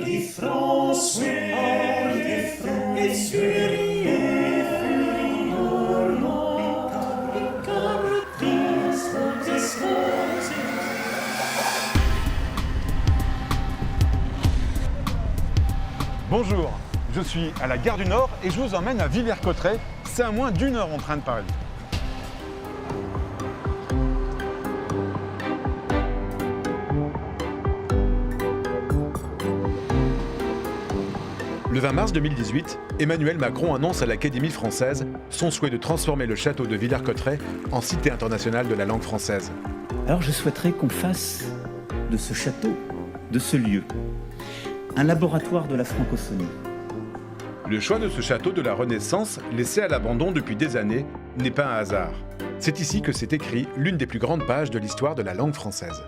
de France, et sur Bonjour, je suis à la gare du Nord et je vous emmène à Villers-Cotterêts. C'est à moins d'1 heure en train de Paris. Le 20 mars 2018, Emmanuel Macron annonce à l'Académie française son souhait de transformer le château de Villers-Cotterêts en cité internationale de la langue française. Alors je souhaiterais qu'on fasse de ce château, de ce lieu, un laboratoire de la francophonie. Le choix de ce château de la Renaissance, laissé à l'abandon depuis des années, n'est pas un hasard. C'est ici que s'est écrit l'une des plus grandes pages de l'histoire de la langue française.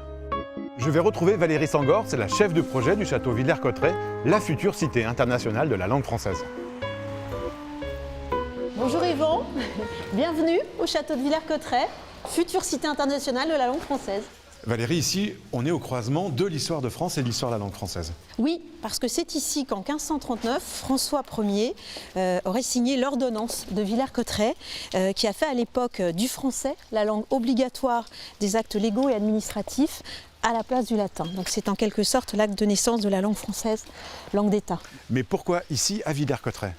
Je vais retrouver Valérie Sangor, c'est la chef de projet du château Villers-Cotterêts, la future cité internationale de la langue française. Bonjour Yvan, bienvenue au château de Villers-Cotterêts, future cité internationale de la langue française. Valérie, ici, on est au croisement de l'histoire de France et de l'histoire de la langue française. Oui, parce que c'est ici qu'en 1539, François Ier aurait signé l'ordonnance de Villers-Cotterêts qui a fait à l'époque du français la langue obligatoire des actes légaux et administratifs à la place du latin. Donc c'est en quelque sorte l'acte de naissance de la langue française, langue d'État. Mais pourquoi ici, à Villers-Cotterêts ?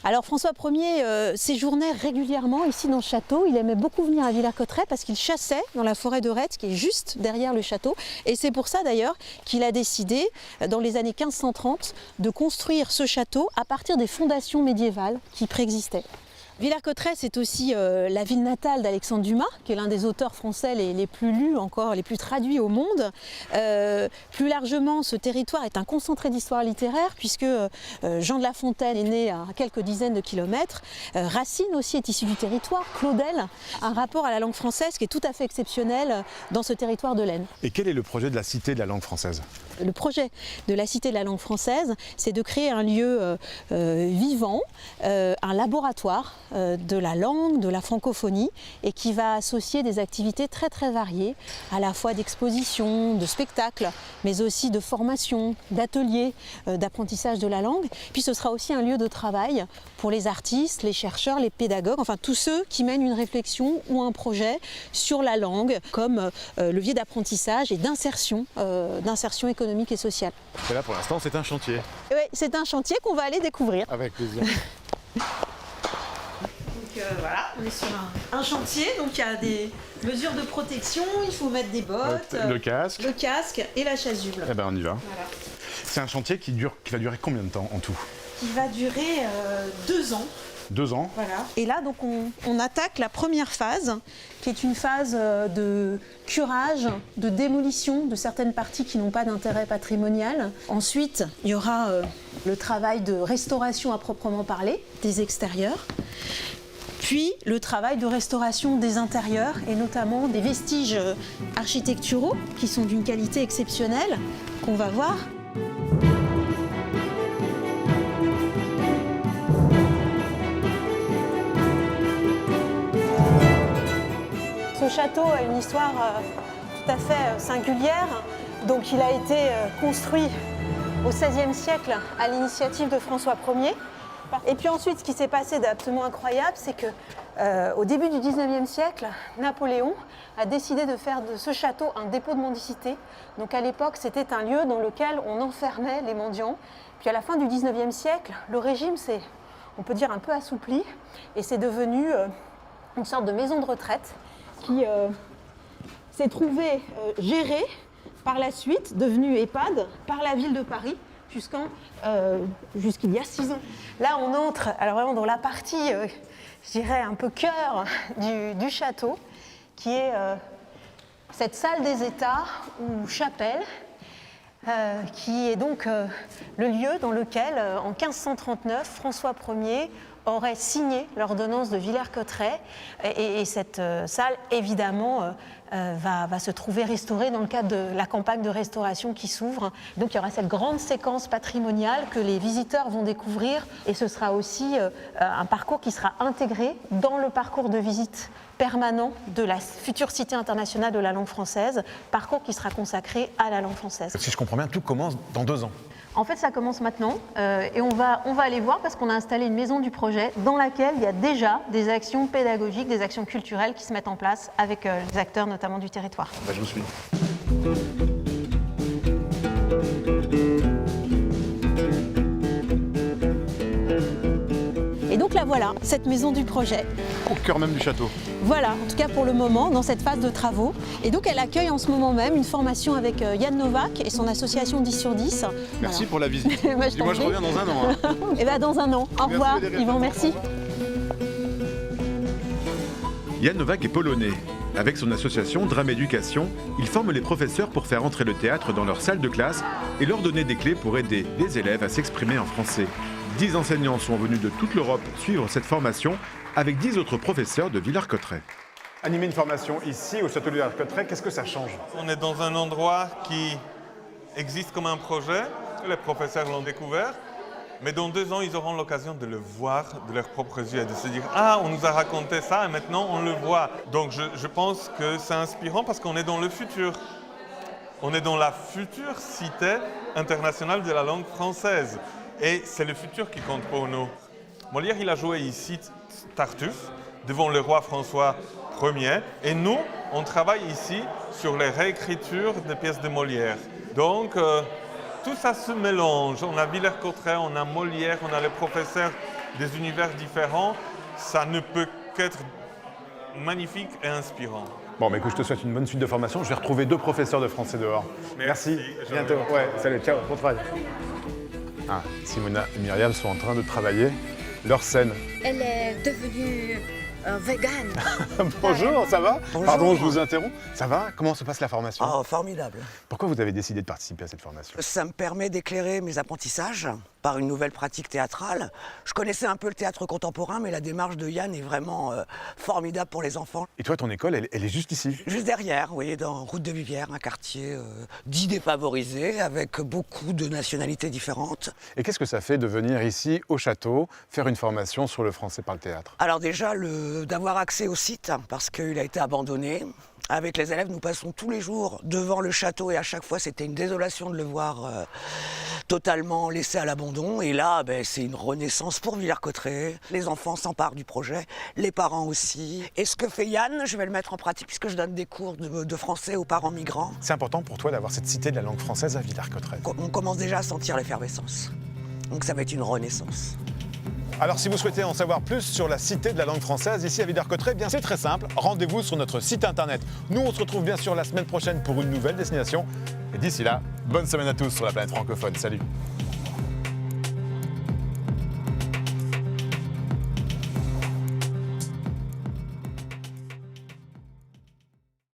Alors François Ier séjournait régulièrement ici dans le château. Il aimait beaucoup venir à Villers-Cotterêts parce qu'il chassait dans la forêt de Retz qui est juste derrière le château. Et c'est pour ça d'ailleurs qu'il a décidé dans les années 1530 de construire ce château à partir des fondations médiévales qui préexistaient. Villers-Cotterêts, c'est aussi la ville natale d'Alexandre Dumas, qui est l'un des auteurs français les plus lus encore, les plus traduits au monde. Plus largement, ce territoire est un concentré d'histoire littéraire, puisque Jean de La Fontaine est né à quelques dizaines de kilomètres. Racine aussi est issu du territoire, Claudel, un rapport à la langue française qui est tout à fait exceptionnel dans ce territoire de l'Aisne. Et quel est le projet de la cité de la langue française ? Le projet de la Cité de la langue française, c'est de créer un lieu vivant, un laboratoire de la langue, de la francophonie, et qui va associer des activités très très variées, à la fois d'exposition, de spectacles, mais aussi de formation, d'ateliers, d'apprentissage de la langue. Puis ce sera aussi un lieu de travail pour les artistes, les chercheurs, les pédagogues, enfin tous ceux qui mènent une réflexion ou un projet sur la langue comme levier d'apprentissage et d'insertion économique et sociale. Et là, pour l'instant, c'est un chantier. Oui, c'est un chantier qu'on va aller découvrir. Avec plaisir. Donc voilà, on est sur un chantier, donc il y a des mesures de protection, il faut mettre des bottes, le casque et la chasuble. Eh ben on y va. Voilà. C'est un chantier qui va durer combien de temps en tout ? Qui va durer 2 ans. 2 ans. Voilà. Et là, donc, on attaque la première phase, qui est une phase de curage, de démolition de certaines parties qui n'ont pas d'intérêt patrimonial. Ensuite, il y aura le travail de restauration à proprement parler des extérieurs. Puis le travail de restauration des intérieurs et notamment des vestiges architecturaux qui sont d'une qualité exceptionnelle qu'on va voir. Ce château a une histoire tout à fait singulière. Donc il a été construit au XVIe siècle à l'initiative de François Ier. Et puis ensuite, ce qui s'est passé d'absolument incroyable, c'est qu'au début du XIXe siècle, Napoléon a décidé de faire de ce château un dépôt de mendicité. Donc à l'époque, c'était un lieu dans lequel on enfermait les mendiants. Puis à la fin du XIXe siècle, le régime s'est, on peut dire, un peu assoupli et c'est devenu une sorte de maison de retraite qui s'est trouvée gérée par la suite, devenue EHPAD, par la ville de Paris. Jusqu'il y a 6 ans. Là, on entre alors vraiment dans la partie, je dirais, un peu cœur du château, qui est cette salle des États ou chapelle, qui est donc le lieu dans lequel, en 1539, François Ier aurait signé l'ordonnance de Villers-Cotterêts. Et cette salle, évidemment, va se trouver restaurée dans le cadre de la campagne de restauration qui s'ouvre. Donc il y aura cette grande séquence patrimoniale que les visiteurs vont découvrir et ce sera aussi un parcours qui sera intégré dans le parcours de visite permanent de la future Cité internationale de la langue française, parcours qui sera consacré à la langue française. Si je comprends bien, tout commence dans 2 ans. En fait, ça commence maintenant et on va aller voir parce qu'on a installé une maison du projet dans laquelle il y a déjà des actions pédagogiques, des actions culturelles qui se mettent en place avec les acteurs notamment du territoire. Je vous suis. Et donc là voilà, cette maison du projet. Au cœur même du château. Voilà, en tout cas pour le moment, dans cette phase de travaux. Et donc elle accueille en ce moment même une formation avec Yann Novak et son association 10 sur 10. Merci pour la visite. Bah, Dis-moi, je reviens dans un an. Hein. Et bien dans un an. Au revoir, Yvan, merci. Yann Novak est polonais. Avec son association Drame Éducation, il forme les professeurs pour faire entrer le théâtre dans leur salle de classe et leur donner des clés pour aider les élèves à s'exprimer en français. 10 enseignants sont venus de toute l'Europe suivre cette formation avec 10 autres professeurs de Villers-Cotterêts. Animer une formation ici au château de Villers-Cotterêts, qu'est-ce que ça change? On est dans un endroit qui existe comme un projet, les professeurs l'ont découvert, mais dans 2 ans, ils auront l'occasion de le voir de leurs propres yeux et de se dire « Ah, on nous a raconté ça et maintenant on le voit ». Donc je pense que c'est inspirant parce qu'on est dans le futur. On est dans la future cité internationale de la langue française. Et c'est le futur qui compte pour nous. Molière, il a joué ici Tartuffe, devant le roi François Ier. Et nous, on travaille ici sur les réécritures des pièces de Molière. Donc, tout ça se mélange. On a Villers-Cotterêts, on a Molière, on a les professeurs des univers différents. Ça ne peut qu'être magnifique et inspirant. Bon, mais écoute, je te souhaite une bonne suite de formation. Je vais retrouver 2 professeurs de français dehors. Merci. Bientôt. Ouais, salut, ciao, bon travail. Ah, Simona et Myriam sont en train de travailler leur scène. Elle est devenue végane. Bonjour, ça va? Bonjour. Pardon, je vous interromps. Ça va? Comment se passe la formation? Oh, formidable. Pourquoi vous avez décidé de participer à cette formation? Ça me permet d'éclairer mes apprentissages par une nouvelle pratique théâtrale. Je connaissais un peu le théâtre contemporain, mais la démarche de Yann est vraiment formidable pour les enfants. Et toi, ton école, elle est juste ici? Juste derrière, oui, dans Route de Vivière, un quartier dit défavorisé, avec beaucoup de nationalités différentes. Et qu'est-ce que ça fait de venir ici, au château, faire une formation sur le français par le théâtre? Alors déjà, d'avoir accès au site, parce qu'il a été abandonné. Avec les élèves, nous passons tous les jours devant le château et à chaque fois, c'était une désolation de le voir totalement laissé à l'abandon. Et là, c'est une renaissance pour Villers-Cotterêts. Les enfants s'emparent du projet, les parents aussi. Et ce que fait Yann, je vais le mettre en pratique puisque je donne des cours de français aux parents migrants. C'est important pour toi d'avoir cette cité de la langue française à Villers-Cotterêts. On commence déjà à sentir l'effervescence. Donc ça va être une renaissance. Alors si vous souhaitez en savoir plus sur la cité de la langue française ici à Villers-Cotterêts, bien c'est très simple, rendez-vous sur notre site internet. Nous on se retrouve bien sûr la semaine prochaine pour une nouvelle destination. Et d'ici là, bonne semaine à tous sur la planète francophone. Salut!